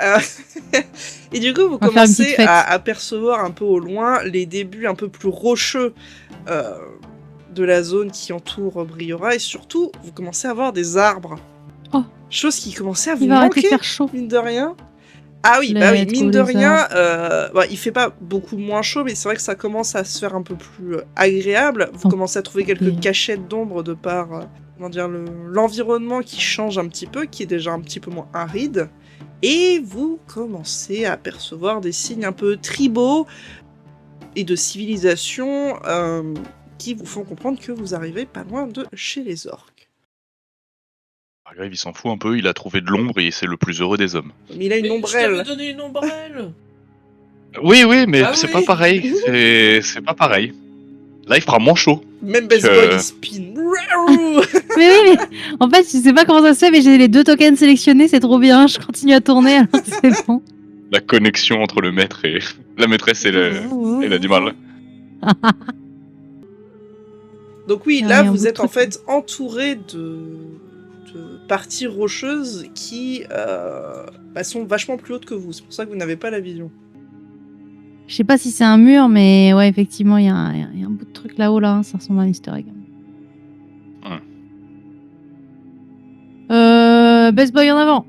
Euh, Et du coup, vous On va faire une petite commencez fête. à apercevoir un peu au loin les débuts un peu plus rocheux de la zone qui entoure Briora, et surtout, vous commencez à voir des arbres. Oh. Chose qui commençait à vous Il va arrêter de manquer, faire chaud. mine de rien. Ah oui, bah oui, Let's mine go, de les rien, bah, il fait pas beaucoup moins chaud, mais c'est vrai que ça commence à se faire un peu plus agréable. Vous Oh, commencez à trouver quelques ok. cachettes d'ombre de par comment dire, l'environnement qui change un petit peu, qui est déjà un petit peu moins aride. Et vous commencez à apercevoir des signes un peu tribaux et de civilisation qui vous font comprendre que vous arrivez pas loin de chez les orques. Argrive, il s'en fout un peu, il a trouvé de l'ombre et c'est le plus heureux des hommes. Mais il a une Mais je ombrelle. t'avais donné une ombrelle. Oui, mais Ah c'est oui. pas pareil. C'est pas pareil. Là, il fera moins chaud. Même Best Boy, il spin. Mais oui, mais en fait, je sais pas comment ça se fait, mais j'ai les 2 tokens sélectionnés, c'est trop bien. Je continue à tourner, alors c'est bon. La connexion entre le maître et la maîtresse et l'animal. Donc oui, Ah, là, il y a un vous bout de êtes en truc, fait entouré de parties rocheuses qui sont vachement plus hautes que vous. C'est pour ça que vous n'avez pas la vision. Je sais pas si c'est un mur, mais ouais, effectivement, il y a un bout de truc là-haut, là. Ça ressemble à un easter egg. Best Boy en avant.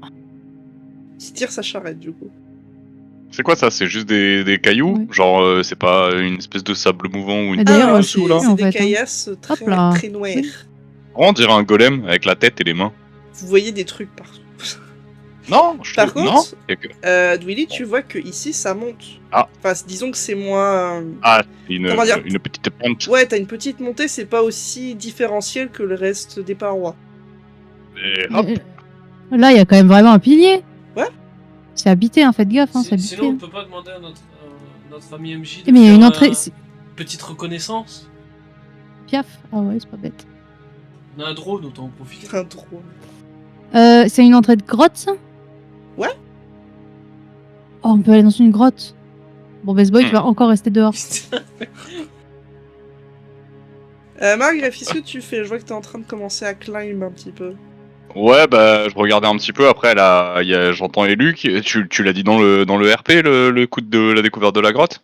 Qui tire sa charrette, du coup. C'est quoi ça? C'est juste des cailloux? Ouais. Genre, c'est pas une espèce de sable mouvant ou Mais une... d'ailleurs, Alors, c'est c'est là. en des fait, hein. caillasses très, Hop là. très noires. Oui. On dirait un golem avec la tête et les mains. Vous voyez des trucs partout. Non, je Par trouve... contre, non. Il y a que- Dwily, tu vois que ici ça monte. Ah. Enfin, disons que c'est moins. Ah, Comment dire? une petite pente. Ouais, t'as une petite montée, c'est pas aussi différentiel que le reste des parois. Et hop. Là, il y a quand même vraiment un pilier. Ouais. C'est habité, hein, faites gaffe, hein, c'est habité. Sinon, on peut pas demander à notre ami MJ de Mais il y a faire une entrée. c'est- petite reconnaissance. Piaf. Ah ouais, c'est pas bête. On a un drone, autant en profiter. Un drôle. C'est une entrée de grotte, ça? Ouais. Oh, on peut aller dans une grotte. Bon, Best Boy, tu vas encore rester dehors. Margrave, qu'est-ce que tu fais? Je vois que t'es en train de commencer à climb un petit peu. Ouais, bah, je regardais un petit peu. Après, là, j'entends Eluc. Tu l'as dit dans le RP, le coup de la découverte de la grotte?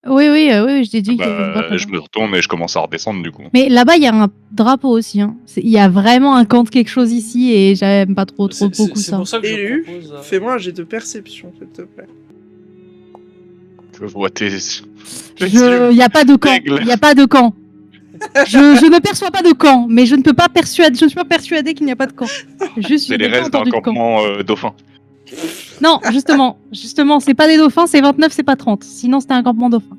Oui, je t'ai dit qu'il y avait une grotte Bah, là-bas. je me retourne et je commence à redescendre, du coup. Mais là-bas, il y a un drapeau aussi. Hein. Il y a vraiment un camp de quelque chose ici et j'aime pas trop beaucoup C'est ça. pour ça que Élu, je propose... fais-moi un jet de perception, s'il te plaît. Je vois tes... Il n'y a pas de camp. Règle. Il n'y a pas de camp. Je ne perçois pas de camp, mais je ne peux pas persuader. Je ne suis pas persuadée qu'il n'y a pas de camp. Juste, C'est je les n'ai pas restes d'un entendu de camp. campement dauphin. Non, justement, c'est pas des dauphins, c'est 29, c'est pas 30. Sinon, c'était un campement dauphin.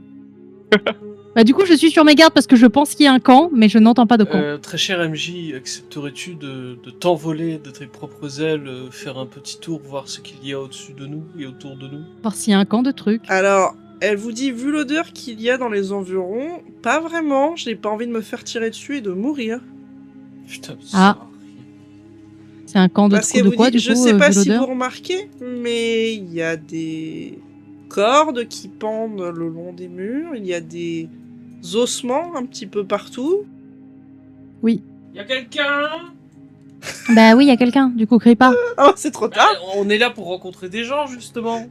Bah du coup, je suis sur mes gardes parce que je pense qu'il y a un camp, mais je n'entends pas de camp. Très cher MJ, accepterais-tu de t'envoler de tes propres ailes, faire un petit tour, voir ce qu'il y a au-dessus de nous et autour de nous? Voir s'il y a un camp de trucs. Alors, elle vous dit, vu l'odeur qu'il y a dans les environs, pas vraiment, je n'ai pas envie de me faire tirer dessus et de mourir. Putain, Ah. C'est un camp de, Parce qu'elle de vous quoi dit, du je coup, sais pas vu si l'odeur vous remarquez, mais il y a des cordes qui pendent le long des murs, il y a des ossements un petit peu partout. Y'a quelqu'un? Bah oui, il y a quelqu'un, du coup, crie pas. Oh, c'est trop tard. On est là pour rencontrer des gens, justement.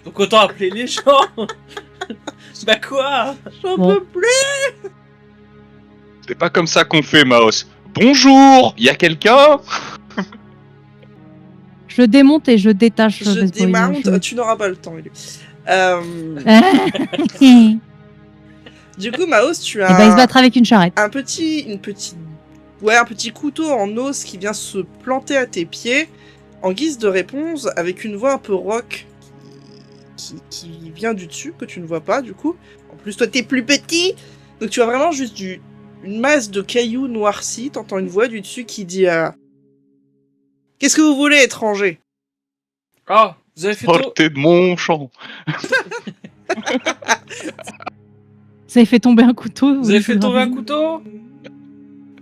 Donc autant appeler les gens. Bah quoi? J'en Bon. peux plus. C'est pas comme ça qu'on fait, Maos. Bonjour, y a quelqu'un? Je démonte et je détache. Je Best Boy, démount, je- tu n'auras pas le temps, Élu. Et Du coup, Maos, tu bah, il se as battre avec une charrette. un petit couteau en os qui vient se planter à tes pieds en guise de réponse avec une voix un peu rock qui vient du dessus, que tu ne vois pas du coup. En plus, toi, t'es plus petit, donc tu as vraiment juste une masse de cailloux noircis. T'entends une voix du dessus qui dit qu'est-ce que vous voulez, étranger? Ah, vous avez fait Sortez de mon champ. Vous avez fait tomber un couteau. Vous avez fait tomber un couteau?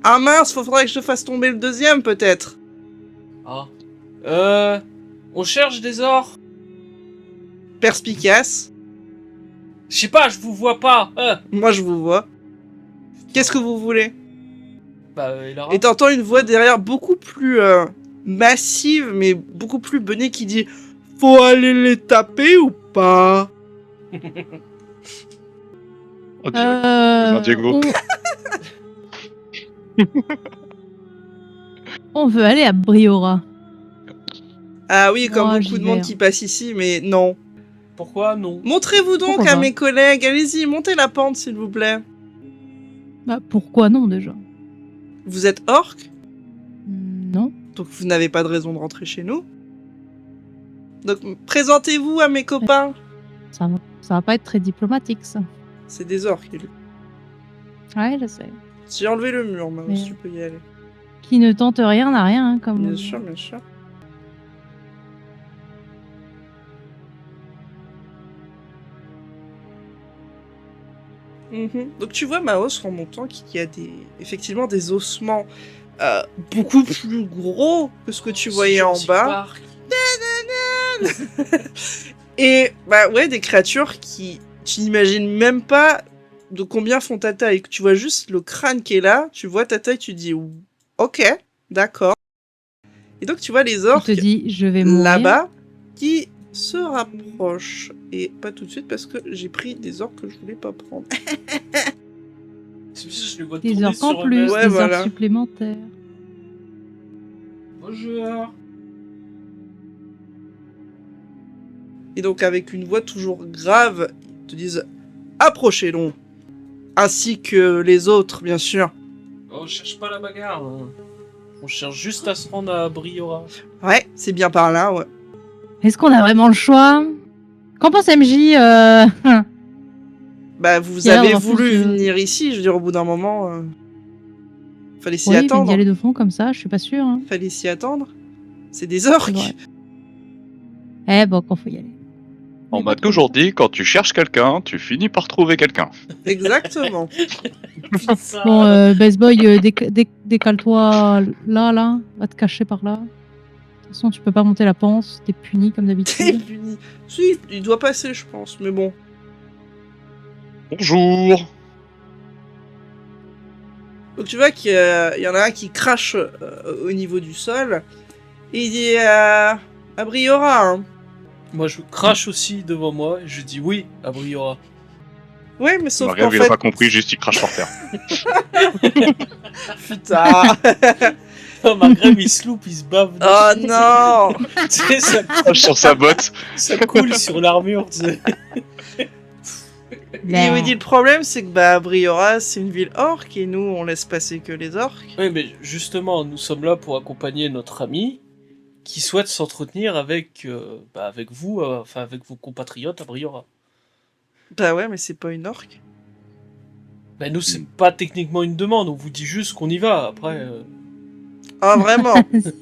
Ah mince, faudrait que je fasse tomber le deuxième peut-être. Ah. On cherche des ors. Perspicace. Je sais pas, je vous vois pas. Moi, je vous vois. Qu'est-ce que vous voulez? Bah, il a Et t'entends une voix derrière beaucoup plus massive, mais beaucoup plus benée, qui dit « Faut aller les taper ou pas ?» Oh, Dieu. Diego. On veut aller à Briora. Ah oui, comme Moi, beaucoup j'y de monde vais. qui passe ici, mais non. Pourquoi non? Montrez-vous donc Pourquoi à pas mes collègues, allez-y, montez la pente s'il vous plaît. Bah, pourquoi non, déjà? Vous êtes orc, Non. donc vous n'avez pas de raison de rentrer chez nous. Donc présentez-vous à mes copains. Ça va pas être très diplomatique, ça. C'est des orcs, lui. Ouais, je sais. J'ai enlevé le mur, Maos, Mais- tu peux y aller. Qui ne tente rien n'a rien, hein, comme... Bien sûr, bien sûr. Donc tu vois Maos en montant qu'il y a effectivement des ossements beaucoup plus gros que ce que tu voyais en bas. Et bah ouais, des créatures qui tu n'imagines même pas de combien font ta taille. Tu vois juste le crâne qui est là, tu vois ta taille, tu dis ok, d'accord. Et donc tu vois les Tu orques te dis, je vais mourir. là-bas qui se rapprochent. Et pas tout de suite parce que j'ai pris des orques que je voulais pas prendre. C'est juste, je les vois Des tourner heures en sur plus, eux-mêmes. Ouais, des voilà. heures supplémentaires. Bonjour. Et donc avec une voix toujours grave, ils te disent approchez donc. Ainsi que les autres, bien sûr. On cherche pas la bagarre. Hein. On cherche juste à se rendre à Briora. Ouais, c'est bien par là, ouais. Est-ce qu'on a vraiment le choix? Qu'en pense MJ Bah vous Il y a avez l'air voulu d'avoir plus de- venir ici, je veux dire au bout d'un moment, fallait s'y Oui, il vient d'y attendre. aller de front comme ça, je suis pas sûre. Hein. Fallait s'y attendre. C'est des C'est vrai. orques. Eh bon, quand faut y aller. On Mais m'a pas trop. toujours dit, quand tu cherches quelqu'un, tu finis par trouver quelqu'un. Exactement. Bon, Best Boy, décale-toi là, va te cacher par là. De toute façon, tu peux pas monter la pente, t'es puni comme T'es d'habitude. puni. Si, il doit passer, je pense, mais bon. Bonjour. Donc tu vois qu'il y en a un qui crache au niveau du sol. Et il dit à Briora. Hein. Moi, je crache aussi devant moi et je dis oui à Briora. Ouais, mais sauf Maria, qu'en il a fait... pas compris, juste il crache par terre. Putain. Oh, Maghreb, il se loupe, il se bave. Oh non. Tu sais, ça, Crache sur sa botte. ça coule sur l'armure. Tu sais. Il me dit le problème, c'est que bah, Briora, c'est une ville orque et nous, on laisse passer que les orques. Oui, mais justement, nous sommes là pour accompagner notre ami qui souhaite s'entretenir avec, avec vous, enfin avec vos compatriotes à Briora. Bah ouais, mais c'est pas une orque. Ben nous, c'est pas techniquement une demande, on vous dit juste qu'on y va. Après, Ah vraiment.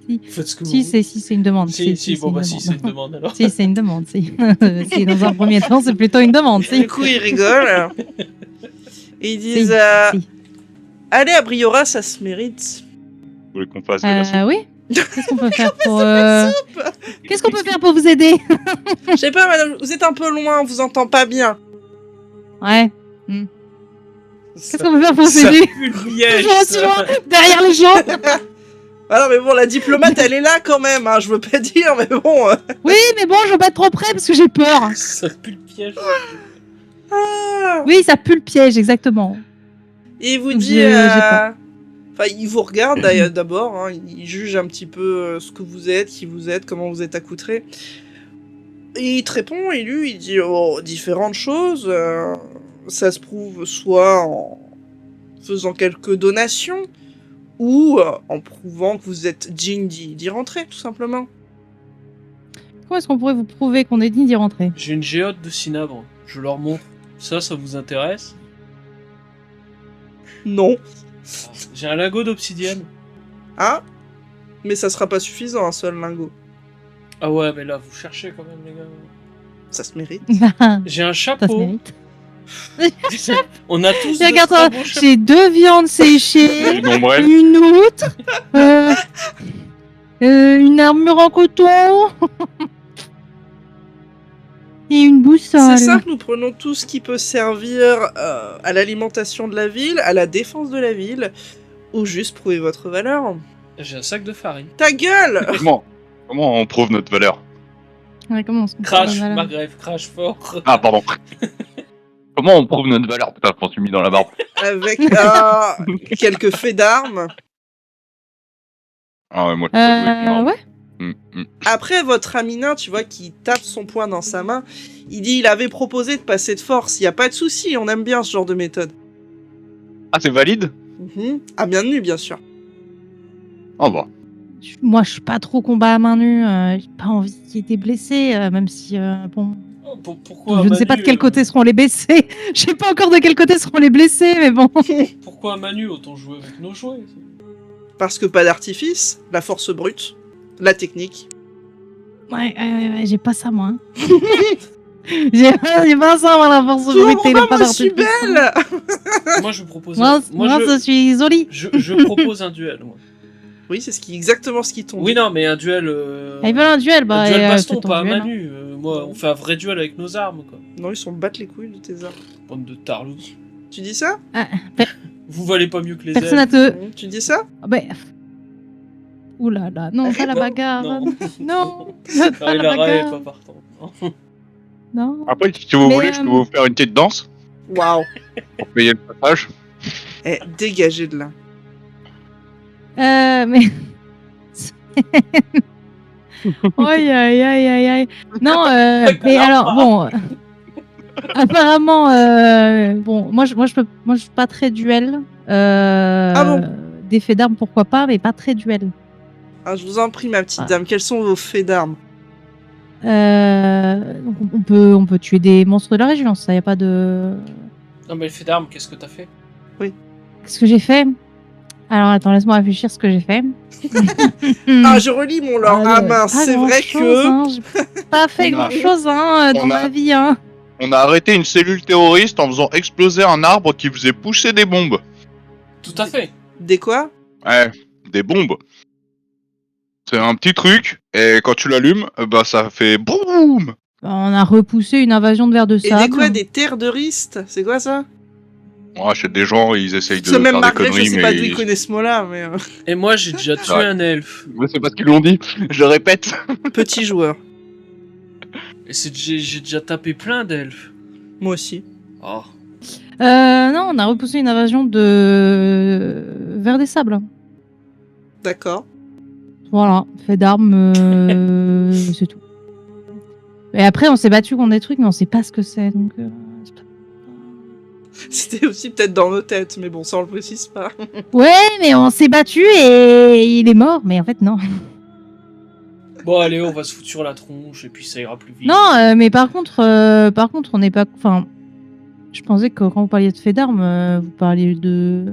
si, faites ce que si, vous c'est une demande. Si, bon, une bah demande. si, c'est une demande alors. Si, c'est une demande, si. Si, dans un premier temps, c'est plutôt une demande, si. Du coup, ils rigolent. Et ils Si, disent si. allez à Briora, ça se mérite. Vous voulez qu'on fasse de la soupe? Oui. Qu'est-ce qu'on peut faire pour... Qu'est-ce qu'on peut faire pour vous aider? Je sais pas, madame, vous êtes un peu loin, on vous entend pas bien. Ouais. Qu'est-ce qu'on peut faire pour Ça s'aider? pue le piège, Toujours aussi loin, derrière les gens. Ah non, mais bon, la diplomate, elle est là quand même, hein, je veux pas dire, mais bon. Oui, mais bon, je veux pas être trop près parce que j'ai peur. Ça pue le piège. Oui, ça pue le piège, exactement. Et il vous J'ai- dit. j'ai pas. Enfin, il vous regarde d'abord, hein, il juge un petit peu ce que vous êtes, qui vous êtes, comment vous êtes accoutrés. Et il te répond, et lui, il dit différentes choses. Ça se prouve soit en faisant quelques donations, ou en prouvant que vous êtes digne d'y rentrer, tout simplement. Comment est-ce qu'on pourrait vous prouver qu'on est digne d'y rentrer? J'ai une géote de cinabre, je leur montre. Ça vous intéresse? Non. J'ai un lingot d'obsidienne. Hein? Mais ça sera pas suffisant, un seul lingot. Ah ouais, mais là, vous cherchez quand même, les gars. Ça se mérite. J'ai un Ça se chapeau. mérite. On a tous Et de regarde, très beaux chapeaux. j'ai 2 viandes séchées, Du nombrel. une outre, une armure en coton et une boussole. C'est simple, nous prenons tout ce qui peut servir à l'alimentation de la ville, à la défense de la ville, ou juste prouver votre valeur. J'ai un sac de farine. Ta gueule! Comment on prouve notre valeur? Ouais, comment on se Crash, voilà. Margrave, crash fort. Ah, pardon. Comment on prouve notre valeur? Putain, je m'en suis mis dans la barbe. Avec quelques faits d'armes. Ah ouais, moi, je peux jouer avec une arme. Ouais. Après, votre ami nain, tu vois, qui tape son poing dans sa main, il dit il avait proposé de passer de force. Il y a pas de souci, on aime bien ce genre de méthode. Ah, c'est valide? À bien nu, bien sûr. Ah bah. Moi, je suis pas trop combat à main nue. J'ai pas envie qu'il y ait des blessés, même si, bon... Pourquoi je ne sais pas de quel côté seront les blessés. Je sais pas encore de quel côté seront les blessés, mais bon. Pourquoi à Manu? Autant jouer avec nos jouets. Parce que pas d'artifice, la force brute, la technique. Ouais, j'ai pas ça, moi. Hein. j'ai pas ça, moi, la force brute et le pas je suis d'artifice. belle. Moi, je propose. Moi, je suis jolie. Je propose un duel. Moi. Oui, c'est exactement ce qui tombe. Oui, non, mais un duel. Ils veulent un duel, bah. Un duel baston, fais ton pas un duel, Manu. Moi, on fait un vrai duel avec nos armes, quoi. Non, ils sont battent les couilles de tes armes. Bande de tarloux. Tu dis ça? Vous valez pas mieux que les Personne à elfes. te. Tu dis ça? Ah, bah. Ouh là là, non, pas la bagarre. Non. Non, Non, pas il la a est bagarre. pas partant. Non. Non. Après, si vous Mais, voulez, je peux vous faire une petite danse Waouh. pour payer le passage. Eh, dégagez de là. Mais. Aïe aïe aïe aïe aïe. Non, mais alors bon. Apparemment, bon, moi je suis pas très duel. Ah bon? Des faits d'armes, pourquoi pas, mais pas très duel. Ah, je vous en prie, ma petite Ah. dame, quels sont vos faits d'armes? Donc, on peut tuer des monstres de la région, ça y a pas de. Non, mais le fait d'armes, qu'est-ce que t'as fait? Qu'est-ce que j'ai fait? Alors attends, laisse-moi réfléchir ce que j'ai fait. Ah, je relis mon lore. Ah mince, pas c'est vrai grand-chose, que... hein, j'ai pas fait On a- grand-chose hein, dans on a- ma vie. Hein. On a arrêté une cellule terroriste en faisant exploser un arbre qui faisait pousser des bombes. Tout à fait. Des quoi? Ouais, des bombes. C'est un petit truc, et quand tu l'allumes, bah ça fait boum. On a repoussé une invasion de vers de Et sable. des quoi? Des terres de ristes? C'est quoi ça? Ouais, chez des gens, ils essayent de Parce que même faire des Margaret, je conneries, sais pas d'où mais... il connaît ce mot-là, mais... Et moi, j'ai déjà tué Ouais. un elfe. Ouais, c'est parce qu'ils l'ont dit, je le répète. Petit joueur. Et j'ai déjà tapé plein d'elfes. Moi aussi. Oh. Non, on a repoussé une invasion de vers des sables. D'accord. Voilà, fait d'armes, c'est tout. Et après, on s'est battu contre des trucs, mais on sait pas ce que c'est. Donc, c'est pas- C'était aussi peut-être dans nos têtes, mais bon, ça on le précise pas. ouais, mais on s'est battu et il est mort. Mais en fait, non. Bon, allez, on va se foutre sur la tronche et puis ça ira plus vite. Non, mais par contre, on n'est pas. Enfin, je pensais que quand vous parliez de fait d'armes, vous parliez de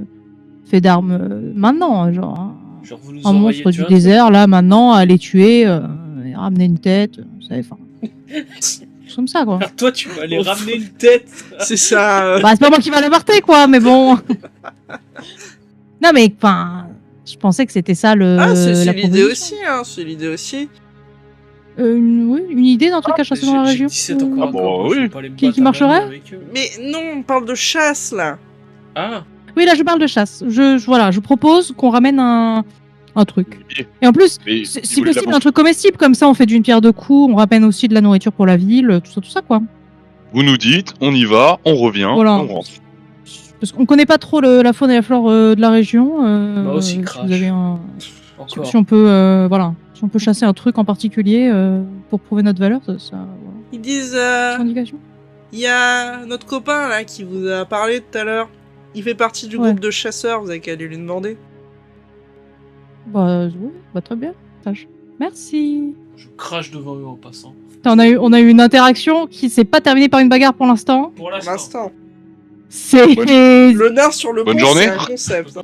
fait d'armes maintenant, genre. Hein. Genre, vous nous Un auriez monstre tué du un désert, là, maintenant, à les tuer, et ramener une tête, vous savez, enfin. C'est comme ça, quoi. truc. Toi, tu vas aller Oh, ramener une tête. C'est ça. Bah, c'est pas moi qui va l'avorter, quoi, mais bon. Non, mais, enfin, je pensais que c'était ça le. Ah, c'est la l'idée proposition. aussi, hein. C'est l'idée aussi. Oui, une idée d'un truc à chasser dans la J'ai région. 17 encore Ah à bah corps, je oui. vais pas aller me Qui battre à marcherait Manu avec eux. Mais non, on parle de chasse, là. Ah, Oui, là, je parle de chasse. Voilà, je propose qu'on ramène un truc. Et en plus, Mais si il voulait de la possible, un truc comestible, comme ça, on fait d'une pierre deux coups, on ramène aussi de la nourriture pour la ville, tout ça, quoi. Vous nous dites, on y va, on revient, Voilà. on rentre. Parce qu'on connaît pas trop la faune et la flore de la région. Moi aussi, si crash. vous avez encore. si on peut, voilà, si on peut chasser un truc en particulier pour prouver notre valeur, ça voilà. Ils disent... Sans indication. Il y a notre copain, là, qui vous a parlé tout à l'heure. Il fait partie du Ouais. groupe de chasseurs, vous avez qu'à aller lui demander. Bah, ouais, bah très bien. Sache. Merci. Je crache devant eux en passant. On a eu une interaction qui s'est pas terminée par une bagarre pour l'instant. Pour Pour l'instant. l'instant. C'est Le nain sur le Bonne pont, journée. c'est un concept.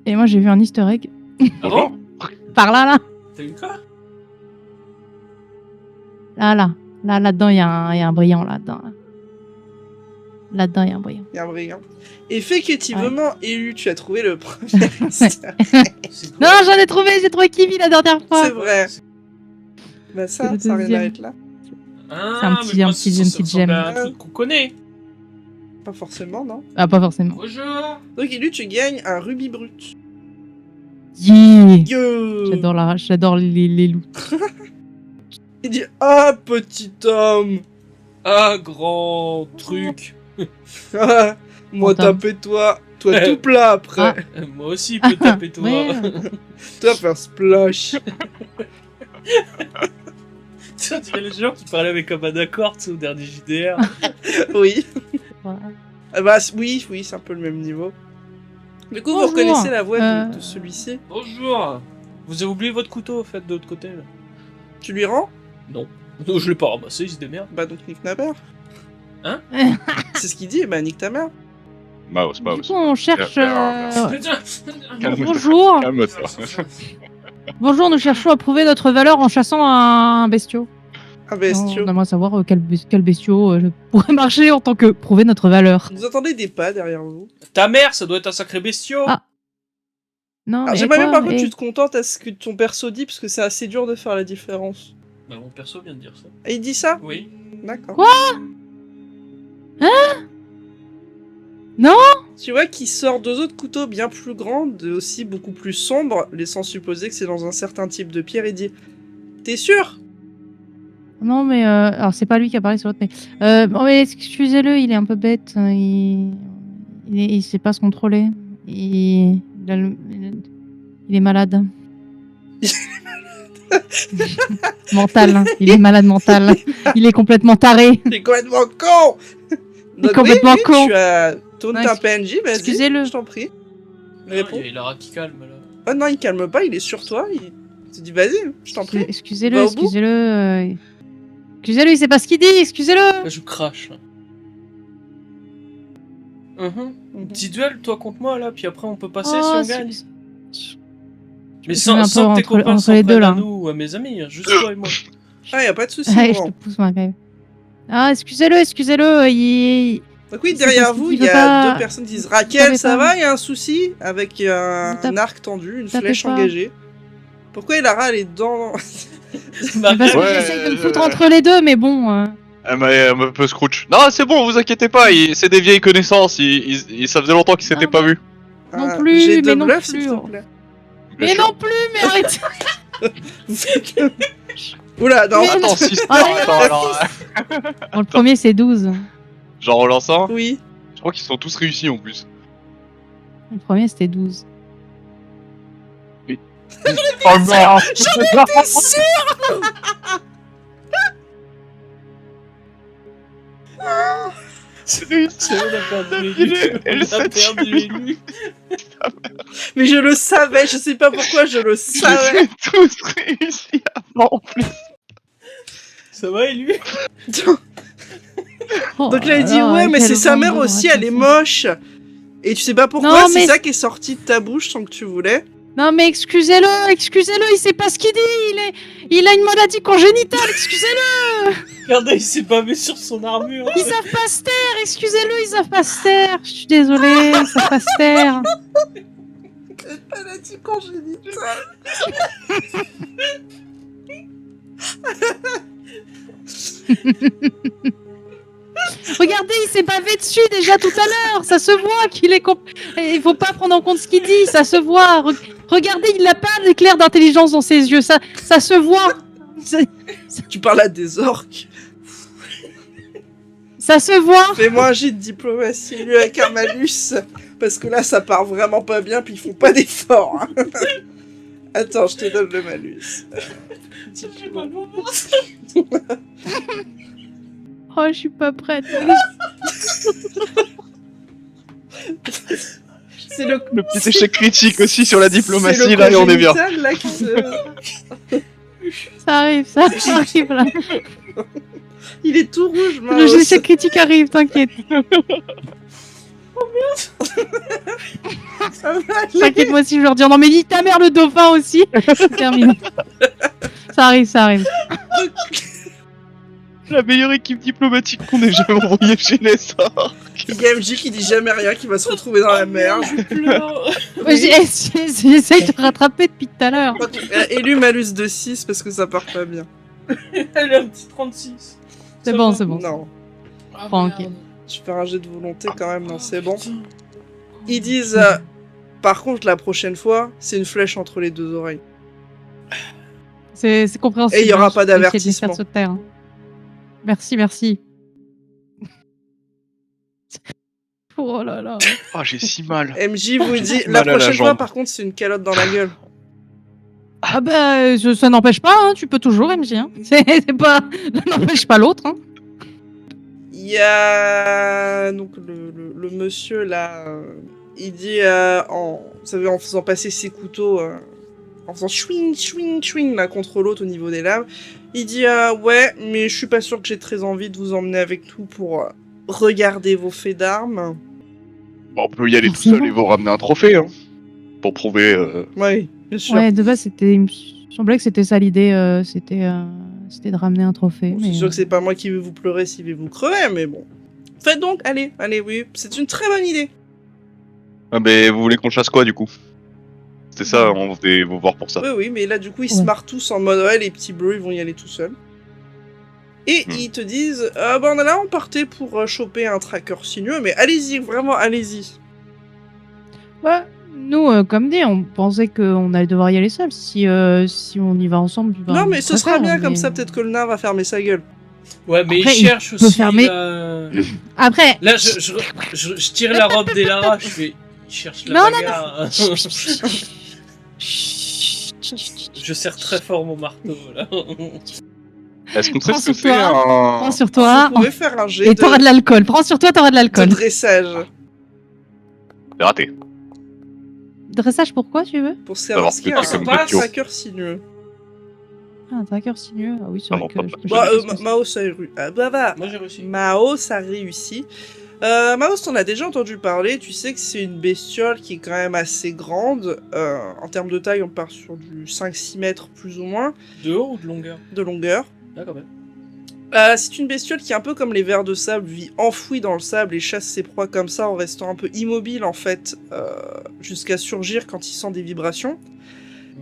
et moi j'ai vu un Easter egg Ah bon? par là. T'as eu quoi? Là-dedans, il y a un brillant, là-dedans. Là-dedans, il y a un brillant. Il y a un brillant. Effectivement, élu, tu as trouvé le premier Easter. C'est quoi? Non, j'ai trouvé Kiwi la dernière fois. C'est vrai. Bah ça, C'est le ça n'a rien à deuxième. être là. Ah, C'est un mais petit- moi, un petit- ça une petite ressemble à gemme. un truc qu'on connaît. Pas forcément, non. Ah, pas forcément. Bonjour. Donc, Élu, tu gagnes un rubis brut. Yeah. Yo. J'adore les loups. Il dit ah petit homme. Un grand truc. Ah, moi Fantôme. taper toi tout plat après. Ah. Moi aussi, peut taper toi. Ouais. Toi faire splash. Tu dirais les gens qui parlaient avec un bas d'accord, tu sais, au dernier JDR. Oui. Voilà. Ah bah oui, c'est un peu le même niveau. Du coup, Bonjour. vous reconnaissez la voix Euh. de celui-ci. Bonjour. Vous avez oublié votre couteau, au fait, de l'autre côté, là. Tu lui rends? Non. Non, je l'ai pas ramassé, il se démerde. Bah donc nique ta mère. Hein? C'est ce qu'il dit, bah nique ta mère. Bah, c'est pas Du coup, on cherche. Calme-toi. Bonjour. Calme-toi. Bonjour, nous cherchons à prouver notre valeur en chassant un bestiau. Un bestiau. On aimerait savoir quel bestiau pourrait marcher en tant que prouver notre valeur. Vous entendez des pas derrière vous. Ta mère, ça doit être un sacré bestiau. Ah. Non, Alors mais j'aimerais quoi, bien par contre eh, tu te contentes à ce que ton perso dit parce que c'est assez dur de faire la différence. Bah, mon perso vient de dire ça. Et il dit ça? Oui. D'accord. Quoi? Non? Tu vois qu'il sort deux autres couteaux bien plus grands, aussi beaucoup plus sombres, laissant supposer que c'est dans un certain type de pierre et dit t'es sûr? Non, mais alors c'est pas lui qui a parlé sur l'autre, bon, mais excusez-le, il est un peu bête. Il sait pas se contrôler. Il est malade. Mental. Hein. Il est malade mental. Il est complètement taré. T'es complètement con! Donc, complètement oui, con. Tu as tourné Ouais, un PNJ, vas-y. excusez-le. Je t'en prie. Ah, Réponds. il y a Lara qui calme, là. Oh non, il calme pas, il est sur toi. Il te dit vas-y, je t'en prie. Excusez-le, Va au bout. excusez-le. Excusez-le, il sait pas ce qu'il dit, excusez-le. Là, je crache. Petit duel, toi contre moi, là, puis après on peut passer si on gagne. Mais Je sans, mets un sans peu que tes copains entre s'en les deux, prennent là. à nous ou à mes amis, hein, juste toi et moi. Ah, y a pas de souci. Allez, je Laurent. te pousse, ma gueule. Ah, excusez-le, il... Donc oui, C'est derrière parce vous, qu'il il y veut a pas- deux personnes qui disent Raquel, Tapez ça pas. va? Il y a un souci avec un Tape- arc tendu, une tapez flèche pas. engagée. Pourquoi Lara elle est dans Bah, Parce que Ouais, j'essaye de me foutre entre les deux, mais bon... Elle m'a un peu scrooge. Non, c'est bon, vous inquiétez pas, c'est des vieilles connaissances, ça faisait longtemps qu'ils s'étaient Ah, pas vus. Non un plus, jet de mais non bluff, plus, s'il te oh. plaît. Bien Mais sûr. non plus, mais arrête. Oula, non. Mais- Attends, 6 Ah, attends, alors, Bon, le premier, c'est 12. j'en relance un. Oui. Je crois qu'ils sont tous réussis en plus. Le premier, c'était 12. Oh merde. C'est réussi. on a perdu l'élu. Elle On a perdu l'élu. Mais je le savais, je sais pas pourquoi je le savais. tous réussi avant en plus. Ça va, élu? Oh Donc là il dit là, ouais mais quel c'est sa mère bande de aussi, elle est racistes. moche. Et tu sais pas pourquoi, Non, c'est mais- ça qui est sorti de ta bouche sans que tu voulais. Non, mais excusez-le, il sait pas ce qu'il dit. Il a une maladie congénitale, excusez-le. Regardez, il s'est bavé sur son armure. Ils savent pas se taire, excusez-le, ils savent pas se taire. Je suis désolée, ils savent pas se taire. Maladie congénitale. Regardez, il s'est bavé dessus déjà tout à l'heure. Ça se voit qu'il est... Il faut pas prendre en compte ce qu'il dit, ça se voit. Regardez, il n'a pas d'éclair d'intelligence dans ses yeux, ça se voit. Tu parles à des orques. Ça se voit. Fais-moi un jet de diplomatie lui avec un malus. Parce que là ça part vraiment pas bien puis ils font pas d'efforts. Hein. Attends, je te donne le malus. J'ai pas le moment. Oh, je suis pas prête. C'est le Le petit échec critique aussi sur la c'est diplomatie, le là, et on est bien. congénital, là, qui se- Ça arrive là. Il est tout rouge, Le Maos. GC critique arrive, t'inquiète. Ça va aller. T'inquiète, moi aussi je leur dis non mais dis ta mère le dauphin aussi. C'est terminé. Ça arrive. La meilleure équipe diplomatique qu'on ait jamais envoyée chez les sorts. Il y a MJ qui dit jamais rien, qui va se retrouver dans la merde. Je pleure. Moi, j'essaye de rattraper depuis tout à l'heure. Élu malus de 6 parce que ça part pas bien. Elle a un petit 36. C'est Ça bon, va. c'est bon. Non. Ah, Tranquille. merde. Tu fais un jet de volonté quand même, non, c'est bon. Putain. Ils disent, par contre, la prochaine fois, c'est une flèche entre les deux oreilles. C'est compréhensible. Et il y aura hein, pas je vais essayer de les faire d'avertissement. se taire, hein. Merci. Oh là là. Oh, j'ai si mal. MJ vous dit, Mal la à la prochaine fois, jambe. par contre, c'est une calotte dans la gueule. Ah bah, ça n'empêche pas, hein, tu peux toujours, MJ. Hein. C'est pas... Ça n'empêche pas l'autre. Hein. Il y a donc le monsieur là, il dit vous savez, en faisant passer ses couteaux, en faisant chouing chouing chouing là contre l'autre au niveau des lames, il dit ouais, mais je suis pas sûr que j'ai très envie de vous emmener avec nous pour regarder vos faits d'armes. Bon, on peut y aller tout seul et vous ramener un trophée, hein. Pour prouver. Oui, bien sûr. Ouais, de base, c'était... Il me semblait que c'était ça l'idée, c'était de ramener un trophée. Bon, mais... c'est sûr que c'est pas moi qui vais vous pleurer s'il va vous crever, mais bon. Faites donc, allez, oui, c'est une très bonne idée. Ah, mais vous voulez qu'on chasse quoi du coup? C'est ça, on venait vous voir pour ça. Oui, mais là, du coup, ils se marrent tous en mode ouais, les petits bleus, ils vont y aller tout seuls. Et ils te disent bon, là, on partait pour choper un tracker sinueux, mais allez-y, vraiment, allez-y. Ouais, nous, comme dit, on pensait qu'on allait devoir y aller seul. Si on y va ensemble, ben, Non, mais ce sera préfère, bien, comme mais- ça, peut-être que le nain va fermer sa gueule. Ouais, mais Après, il cherche il peut aussi. fermer- Après, Là, je tire la robe d'Elara, je fais. Il cherche la Non, bagarre. Chut. Je serre très fort mon marteau là. Est-ce qu'on sait Prends ce que sur c'est toi. un. prends sur toi. Vous pouvez faire un jet Et t'auras de l'alcool. Prends sur toi, t'auras de de l'alcool. dressage C'est raté. Dressage, pourquoi tu veux? pour savoir ce qu'il y a. Alors, Un peut-être comme tracker sinueux. Ah, un tracker sinueux. Ah oui, c'est Ah vrai non, que... pas- je peux Bah, chercher ce que c'est. Mao, ça a réussi. Ah, bah. Moi j'ai réussi. Mao, ça réussit. Mao, t'en as déjà entendu parler. Tu sais que c'est une bestiole qui est quand même assez grande. En termes de taille, on part sur du 5-6 mètres plus ou moins De haut ou de longueur? de longueur. Là quand même. C'est une bestiole qui est un peu comme les vers de sable, vit enfouie dans le sable et chasse ses proies comme ça en restant un peu immobile en fait, jusqu'à surgir quand il sent des vibrations.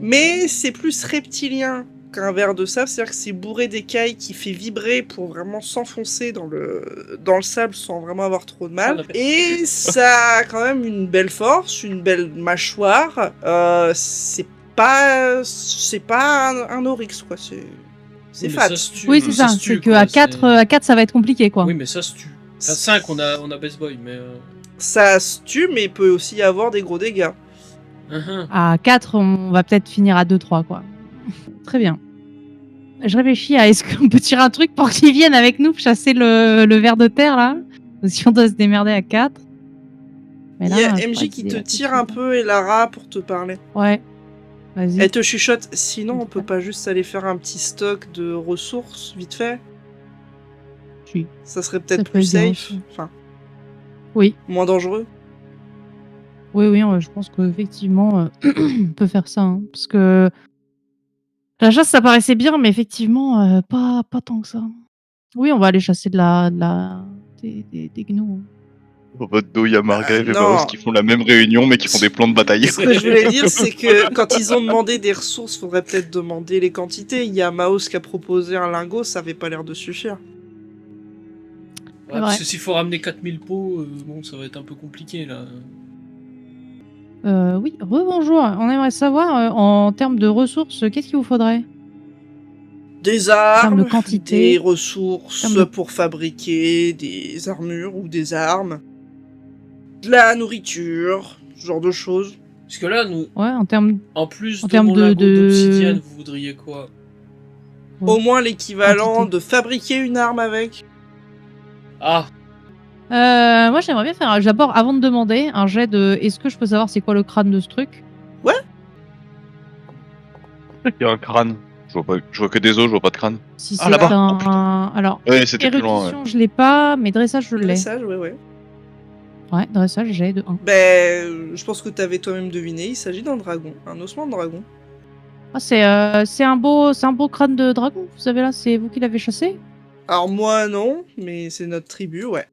Mais c'est plus reptilien qu'un ver de sable, c'est-à-dire que c'est bourré d'écailles qui fait vibrer pour vraiment s'enfoncer dans le sable sans vraiment avoir trop de mal. Et ça a quand même une belle force, une belle mâchoire. C'est pas un oryx quoi, c'est Oui, mais fat. ça se tue. Oui, c'est ça. se tue, C'est que quoi, à 4, ça va être compliqué, quoi. Oui, mais ça se tue. À 5, on a Best Boy, mais. Ça se tue, mais il peut aussi y avoir des gros dégâts. À 4, on va peut-être finir à 2-3, quoi. Très bien. Je réfléchis à est-ce qu'on peut tirer un truc pour qu'ils viennent avec nous chasser le ver de terre, là? Ou si on doit se démerder à 4. Mais Il y a là, je MJ crois qui qu'il te est tire un peu et Lara pour te parler. Ouais. Vas-y. Elle te chuchote, sinon on peut pas juste aller faire un petit stock de ressources vite fait? Si. Ça serait Ça peut-être peut plus être bien safe, aussi. enfin Oui. moins dangereux. Oui, je pense qu'effectivement, on peut faire ça. Hein, parce que la chasse, ça paraissait bien, mais effectivement, pas tant que ça. Oui, on va aller chasser des gnous. Au votre dos, il y a Margrave et non. Maos qui font la même réunion mais qui font des plans de bataille. Ce que je voulais dire, c'est que quand ils ont demandé des ressources, faudrait peut-être demander les quantités. Il y a Maos qui a proposé un lingot, ça avait pas l'air de suffire. Ouais, vrai. parce que s'il faut ramener 4000 pots, bon, ça va être un peu compliqué là. Oui, rebonjour. On aimerait savoir, en termes de ressources, qu'est-ce qu'il vous faudrait? Des termes armes, de quantité, des ressources en termes de- pour fabriquer des armures ou des armes, de la nourriture, ce genre de choses. Parce que là, nous, Ouais, en termes... en plus En de termes mon de- lingot de- d'obsidienne, vous voudriez quoi? Ouais. Au moins l'équivalent Quantité. de fabriquer une arme avec. Ah, moi, j'aimerais bien faire, d'abord, avant de demander, un jet de... Est-ce que je peux savoir c'est quoi le crâne de ce truc? Il y a un crâne. Je vois que des os, je vois pas de crâne. Si Ah, c'est là-bas. un... Oh, putain. Alors, Ouais, c'était plus loin. Ouais. érudition, je l'ai pas, mais dressage, je l'ai. Dressage, ouais. Ouais, dressage, j'ai de 1. Je pense que t'avais toi-même deviné, il s'agit d'un dragon, un ossement de dragon. Ah, c'est un beau crâne de dragon, vous savez là, c'est vous qui l'avez chassé? Alors moi non, mais c'est notre tribu, ouais.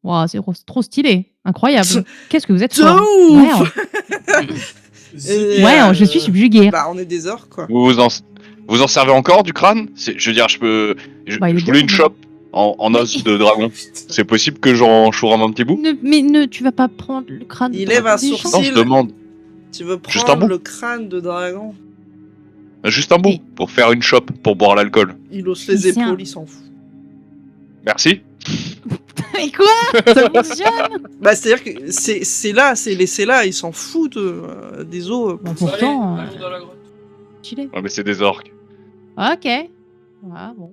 Waouh, c'est trop stylé, incroyable. Qu'est-ce que vous êtes De fort. ouf. Ouais, ouais, je suis subjuguée. Bah on est des orques quoi. Vous en servez encore du crâne? Je veux dire, je Bah, il est voulais bien, une chope. En os de dragon. C'est possible que j'en chourame un petit bout? Tu vas pas prendre le crâne. Il de lève un dragon des gens sourcil. Non, je demande. Tu veux Juste un prendre bout. le crâne de dragon? Juste un bout, Oui. pour faire une chope, pour boire l'alcool. Il hausse les C'est un- épaules, il s'en fout. Merci. Mais quoi? Ça fonctionne? Bah, c'est-à-dire que c'est là, c'est laissé là, il s'en fout des os. Bon, pourtant, Allez, allons dans la grotte. stylé. Ouais, mais c'est des orques. Ok. Ah, bon.